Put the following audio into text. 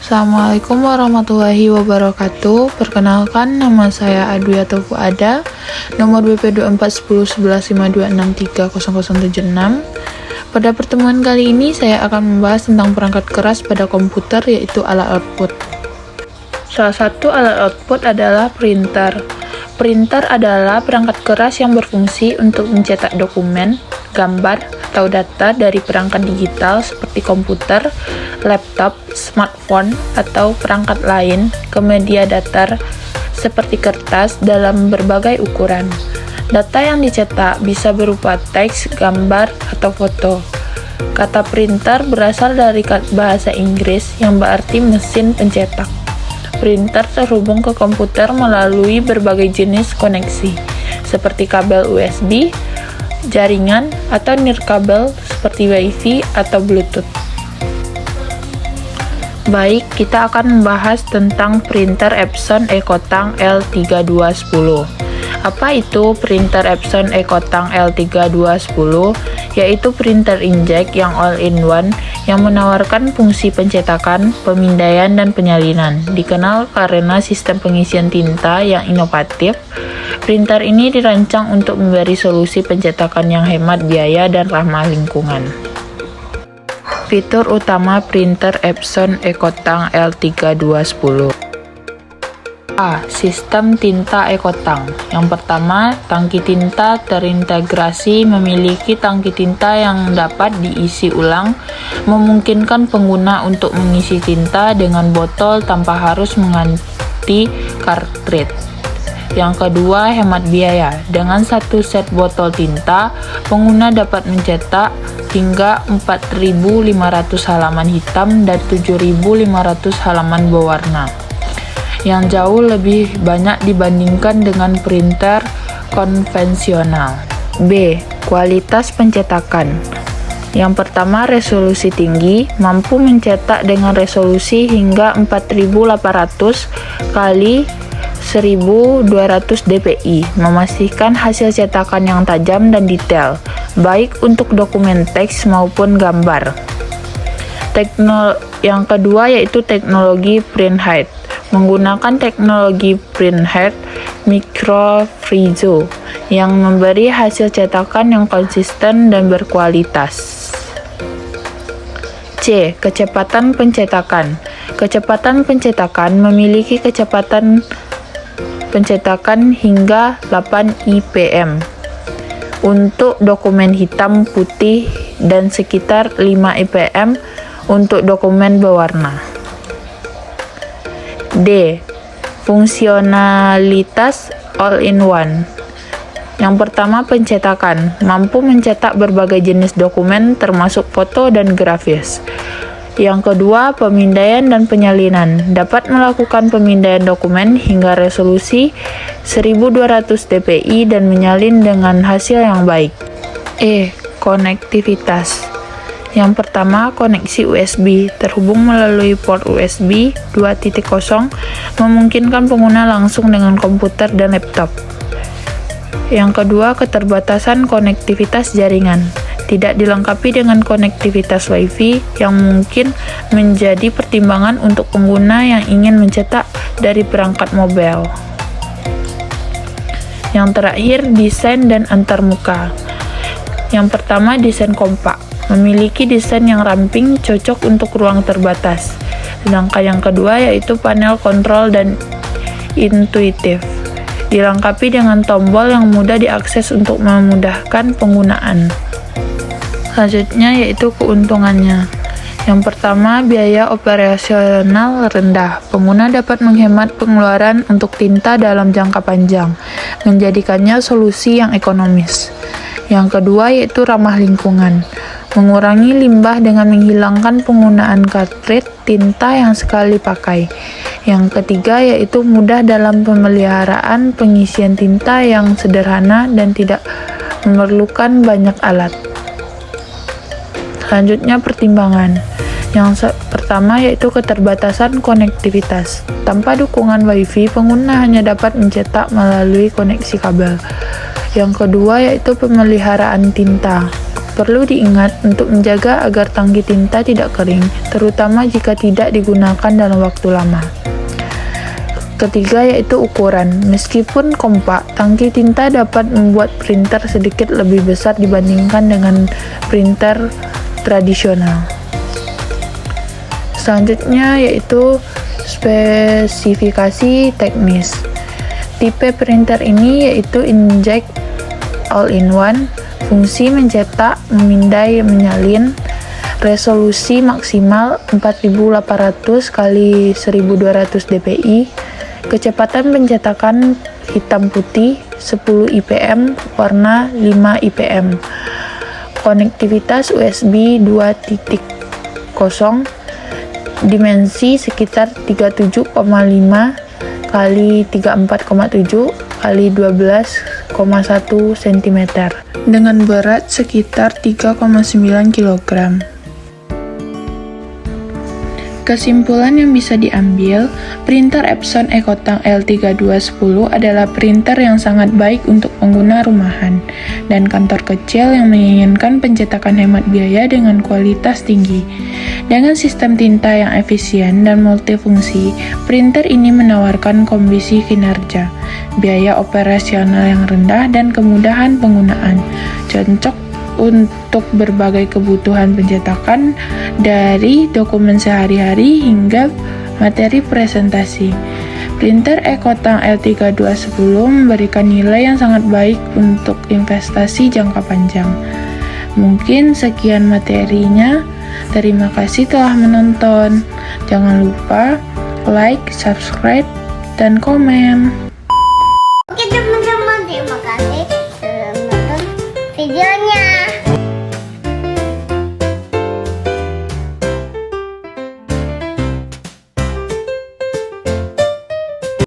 Assalamualaikum warahmatullahi wabarakatuh. Perkenalkan, nama saya Adwiyato Fuada, nomor BP 24101152630076. Pada pertemuan kali ini saya akan membahas tentang perangkat keras pada komputer, yaitu alat output. Salah satu alat output adalah printer. Printer adalah perangkat keras yang berfungsi untuk mencetak dokumen, gambar, atau data dari perangkat digital seperti komputer, laptop, smartphone, atau perangkat lain ke media datar seperti kertas dalam berbagai ukuran. Data yang dicetak bisa berupa teks, gambar, atau foto. Kata printer berasal dari bahasa Inggris yang berarti mesin pencetak. Printer terhubung ke komputer melalui berbagai jenis koneksi, seperti kabel USB, jaringan, atau nirkabel seperti Wi-Fi atau Bluetooth. Baik, kita akan membahas tentang printer Epson Ecotang L3210. Apa itu printer Epson Ecotang L3210? Yaitu printer inkjet yang all-in-one yang menawarkan fungsi pencetakan, pemindaian, dan penyalinan. Dikenal karena sistem pengisian tinta yang inovatif. Printer ini dirancang untuk memberi solusi pencetakan yang hemat biaya dan ramah lingkungan. Fitur utama printer Epson Ecotang L3210. A. Sistem tinta Ecotang. Yang pertama, tangki tinta terintegrasi memiliki tangki tinta yang dapat diisi ulang, memungkinkan pengguna untuk mengisi tinta dengan botol tanpa harus mengganti cartridge. Yang kedua, hemat biaya. Dengan satu set botol tinta, pengguna dapat mencetak hingga 4.500 halaman hitam dan 7.500 halaman berwarna, yang jauh lebih banyak dibandingkan dengan printer konvensional. B. Kualitas pencetakan. Yang pertama, resolusi tinggi, mampu mencetak dengan resolusi hingga 4.800 kali 1.200 dpi, memastikan hasil cetakan yang tajam dan detail, baik untuk dokumen teks maupun gambar. Yang kedua yaitu teknologi printhead. Menggunakan teknologi printhead microfrizzo yang memberi hasil cetakan yang konsisten dan berkualitas. C. Kecepatan pencetakan. Kecepatan pencetakan memiliki kecepatan pencetakan hingga 8 IPM untuk dokumen hitam putih dan sekitar 5 IPM untuk dokumen berwarna. D. Fungsionalitas all-in-one. Yang pertama, pencetakan. Mampu mencetak berbagai jenis dokumen termasuk foto dan grafis. Yang kedua, pemindaian dan penyalinan. Dapat melakukan pemindaian dokumen hingga resolusi 1.200 dpi dan menyalin dengan hasil yang baik. E. Konektivitas. Yang pertama, koneksi USB. Terhubung melalui port USB 2.0, memungkinkan pengguna langsung dengan komputer dan laptop. Yang kedua, keterbatasan konektivitas jaringan. Tidak dilengkapi dengan konektivitas Wi-Fi yang mungkin menjadi pertimbangan untuk pengguna yang ingin mencetak dari perangkat mobile. Yang terakhir, desain dan antarmuka. Yang pertama, desain kompak. Memiliki desain yang ramping, cocok untuk ruang terbatas. Sedangkan yang kedua yaitu panel kontrol dan intuitif. Dilengkapi dengan tombol yang mudah diakses untuk memudahkan penggunaan. Selanjutnya yaitu keuntungannya. Yang pertama, biaya operasional rendah. Pengguna dapat menghemat pengeluaran untuk tinta dalam jangka panjang, menjadikannya solusi yang ekonomis. Yang kedua yaitu ramah lingkungan. Mengurangi limbah dengan menghilangkan penggunaan cartridge tinta yang sekali pakai. Yang ketiga yaitu mudah dalam pemeliharaan, pengisian tinta yang sederhana dan tidak memerlukan banyak alat. Selanjutnya, pertimbangan. Yang pertama yaitu keterbatasan konektivitas. Tanpa dukungan Wi-Fi, pengguna hanya dapat mencetak melalui koneksi kabel. Yang kedua yaitu pemeliharaan tinta. Perlu diingat untuk menjaga agar tangki tinta tidak kering, terutama jika tidak digunakan dalam waktu lama. Ketiga yaitu ukuran. Meskipun kompak, tangki tinta dapat membuat printer sedikit lebih besar dibandingkan dengan printer tradisional. Selanjutnya yaitu spesifikasi teknis. Tipe printer ini yaitu inkjet all-in-one, fungsi mencetak, memindai, menyalin, resolusi maksimal 4800 x 1200 dpi, kecepatan pencetakan hitam putih 10 IPM, warna 5 IPM, konektivitas USB 2.0, dimensi sekitar 37,5 x 34,7 x 12,1 cm dengan berat sekitar 3,9 kg. Kesimpulan yang bisa diambil, printer Epson Ecotang L3210 adalah printer yang sangat baik untuk pengguna rumahan dan kantor kecil yang menginginkan pencetakan hemat biaya dengan kualitas tinggi. Dengan sistem tinta yang efisien dan multifungsi, printer ini menawarkan kombinasi kinerja, biaya operasional yang rendah, dan kemudahan penggunaan. Cocok untuk berbagai kebutuhan pencetakan, dari dokumen sehari-hari hingga materi presentasi. Printer Ecotang L3210 memberikan nilai yang sangat baik untuk investasi jangka panjang. Mungkin sekian materinya. Terima kasih telah menonton. Jangan lupa like, subscribe, dan komen. Oke, teman.